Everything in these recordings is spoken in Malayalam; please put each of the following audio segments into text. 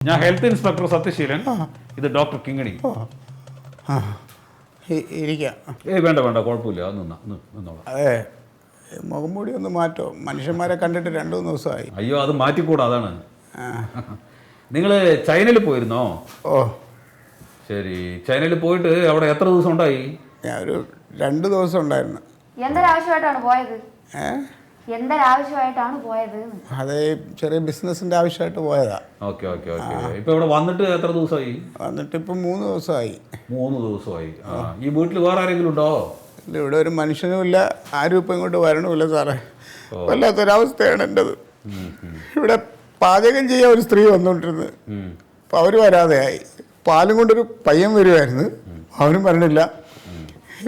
ഞാൻ ഹെൽത്ത് ഇൻസ്പെക്ടർ സത്യശീലൻ. ഇത് ഡോക്ടർ കിങ്ങണി. ഇരിക്കാം. വേണ്ട വേണ്ട, കുഴപ്പമില്ല. നിന്നോളാം. അതെ, മുഖംമൂടി ഒന്ന് മാറ്റോ? മനുഷ്യന്മാരെ കണ്ടിട്ട് 2-3 ദിവസമായി. അയ്യോ, അത് മാറ്റിക്കൂടാ, അതാണ്. നിങ്ങൾ ചൈനയിൽ പോയിരുന്നോ? ഓ ശരി, ചൈനയിൽ പോയിട്ട് അവിടെ എത്ര ദിവസം ഉണ്ടായി? ഞാൻ ഒരു 2 ദിവസം ഉണ്ടായിരുന്നു. എന്തൊരാവശ്യമായിട്ടാണ് പോയത്? എന്തൊരാവശ്യമായിട്ടാണ് പോയത്? അതെ, ചെറിയ ബിസിനസിന്റെ ആവശ്യമായിട്ട് പോയതാ. Okay okay okay. ഇപ്പൊ ഇവിടെ വന്നിട്ട് എത്ര ദിവസമായി? വന്നിട്ട് ഇപ്പം 3 ദിവസമായി. 3 ദിവസമായി. ഈ വീട്ടിൽ വേറെ ആരെങ്കിലും ഉണ്ടോ? ഇല്ല, ഇവിടെ ഒരു മനുഷ്യനുമില്ല, ആരും ഇപ്പം ഇങ്ങോട്ട് വരണമില്ല സാറേ. വല്ലാത്തൊരവസ്ഥയാണ് എൻ്റെത്. ഇവിടെ പാചകം ചെയ്യാൻ ഒരു സ്ത്രീ വന്നുകൊണ്ടിരുന്നത്, അപ്പം അവർ വരാതെയായി. പാലും കൊണ്ടൊരു പയ്യൻ വരുമായിരുന്നു, അവനും വരണില്ല.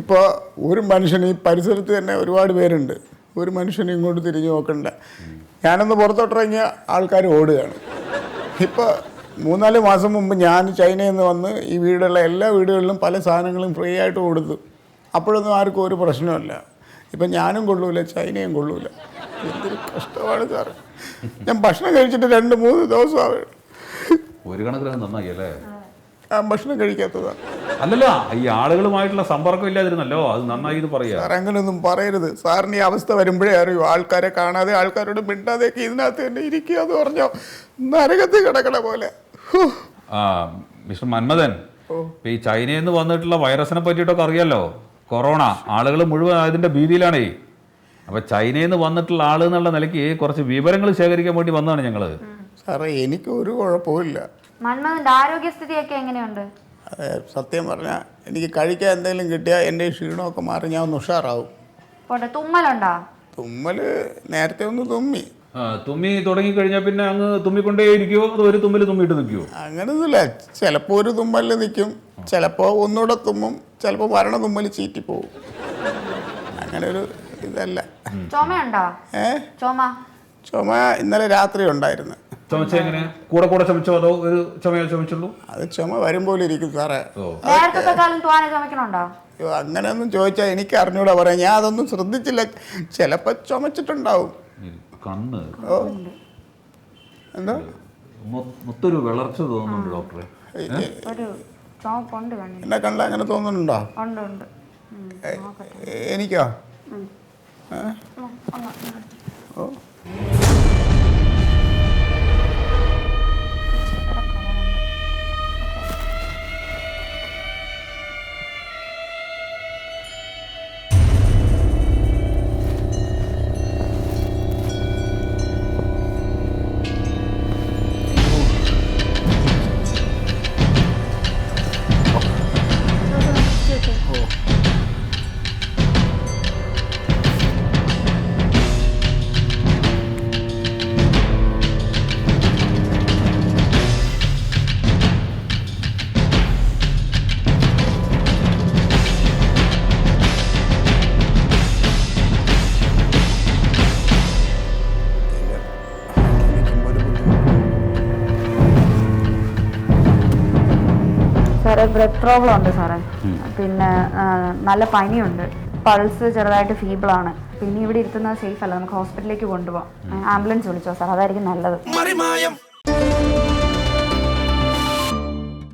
ഇപ്പോൾ ഒരു മനുഷ്യൻ, ഈ പരിസരത്ത് തന്നെ ഒരുപാട് പേരുണ്ട്, ഒരു മനുഷ്യനും ഇങ്ങോട്ട് തിരിഞ്ഞു നോക്കണ്ട. ഞാനൊന്ന് പുറത്തോട്ടിറങ്ങിയ ആൾക്കാർ ഓടുകയാണ്. ഇപ്പോൾ 3-4 മാസം മുമ്പ് ഞാൻ ചൈനയിൽ നിന്ന് വന്ന് ഈ വീടുള്ള എല്ലാ വീടുകളിലും പല സാധനങ്ങളും ഫ്രീ ആയിട്ട് കൊടുത്തു. അപ്പോഴൊന്നും ആർക്കും ഒരു പ്രശ്നമില്ല. ഇപ്പം ഞാനും കൊള്ളൂല, ചൈനയും കൊള്ളൂല. എന്തൊരു കഷ്ടമാണ് സാറ്. ഞാൻ ഭക്ഷണം കഴിച്ചിട്ട് 2-3 ദിവസമാണ്. ഒരു കണക്കിന് നന്നായില്ലേ? ഞാൻ ഭക്ഷണം കഴിക്കാത്തതാണ്. അല്ലല്ല, ഈ ആളുകളുമായിട്ടുള്ള സമ്പർക്കം ഇല്ലാതിരുന്നല്ലോ, അത് നന്നായി എന്ന് പറയാ. സാർ അങ്ങനെയൊന്നും പറയരുത്. സാറിന് ഈ അവസ്ഥ വരുമ്പോഴേ അറിയൂ. ആൾക്കാരെ കാണാതെ, ആൾക്കാരോട് മിണ്ടാതെയൊക്കെ ഇതിനകത്ത് തന്നെ ഇരിക്കുക എന്ന് പറഞ്ഞോ നരകത്ത് കിടക്കണ പോലെ. മിസ്റ്റർ മന്മഥൻ, ഈ ചൈനയിൽ നിന്ന് വന്നിട്ടുള്ള വൈറസിനെ പറ്റിയിട്ടൊക്കെ അറിയാലോ. കൊറോണ, ആളുകൾ മുഴുവൻ അതിന്റെ ഭീതിയിലാണേ. അപ്പൊ ചൈനയിൽ നിന്ന് വന്നിട്ടുള്ള ആള് എന്നുള്ള നിലയ്ക്ക് കുറച്ച് വിവരങ്ങൾ ശേഖരിക്കാൻ വേണ്ടി വന്നതാണ് ഞങ്ങള്. സാറേ, എനിക്ക് ഒരു കുഴപ്പമില്ല. മന്മഥന്റെ ആരോഗ്യസ്ഥിതിയൊക്കെ എങ്ങനെയുണ്ട്? അതെ, സത്യം പറഞ്ഞാൽ എനിക്ക് കഴിക്കാൻ എന്തെങ്കിലും കിട്ടിയാൽ എൻ്റെ ക്ഷീണമൊക്കെ മാറി ഞാൻ ഒന്ന് ഉഷാറാവും. തുമ്മലുണ്ടോ? തുമ്മൽ നേരത്തെ ഒന്ന് തുമ്മി. തുമ്മി തുടങ്ങിക്കഴിഞ്ഞാൽ പിന്നെ അങ്ങ് തുമ്മിക്കൊണ്ടേ ഇരിക്കുമോ, അതോ ഒരു തുമ്മൽ തുമ്മിയിട്ട് നിൽക്കുമോ? അങ്ങനെയൊന്നുമില്ല. ചിലപ്പോൾ ഒരു തുമ്മലിൽ നിൽക്കും, ചിലപ്പോൾ ഒന്നുകൂടെ തുമ്മും, ചിലപ്പോൾ വരണ തുമ്മൽ ചീറ്റിപ്പോവും. അങ്ങനെ ഒരു ഇതല്ല. ചുമയുണ്ടോ? ചുമ ഇന്നലെ രാത്രി ഉണ്ടായിരുന്നു. ചുമച്ച എങ്ങനെ? കൂടെ കൂടെ ചുമച്ചോ, അതോ ഒരു ചുമയോ ചുമച്ചുള്ളൂ? അത് ചുമ വരുമ്പോലെ ഇരിക്കും സാറേ. അങ്ങനെയൊന്നും ചോദിച്ചാൽ എനിക്ക് അറിഞ്ഞൂടാ പറയാം. ഞാൻ അതൊന്നും ശ്രദ്ധിച്ചില്ല. ചിലപ്പോൾ ചുമച്ചിട്ടുണ്ടാവും. കണ്ണ് എന്താ മൊത്തൊരു വിളർച്ച തോന്നുന്നുണ്ട് ഡോക്ടറെ. എന്നെ കണ്ട അങ്ങനെ തോന്നുന്നുണ്ടോ? എനിക്കോ? ഓ സാറേ, ബ്ലഡ് പ്രോബ്ലം ഉണ്ട് സാറേ. പിന്നെ നല്ല പനിയുണ്ട്, പൾസ് ചെറുതായിട്ട് ഫീബിളാണ്. പിന്നെ ഇവിടെ ഇരുത്തുന്നത് സേഫ് അല്ല, നമുക്ക് ഹോസ്പിറ്റലിലേക്ക് കൊണ്ടുപോകാം. ആംബുലൻസ് വിളിച്ചോ സാർ, അതായിരിക്കും നല്ലത്.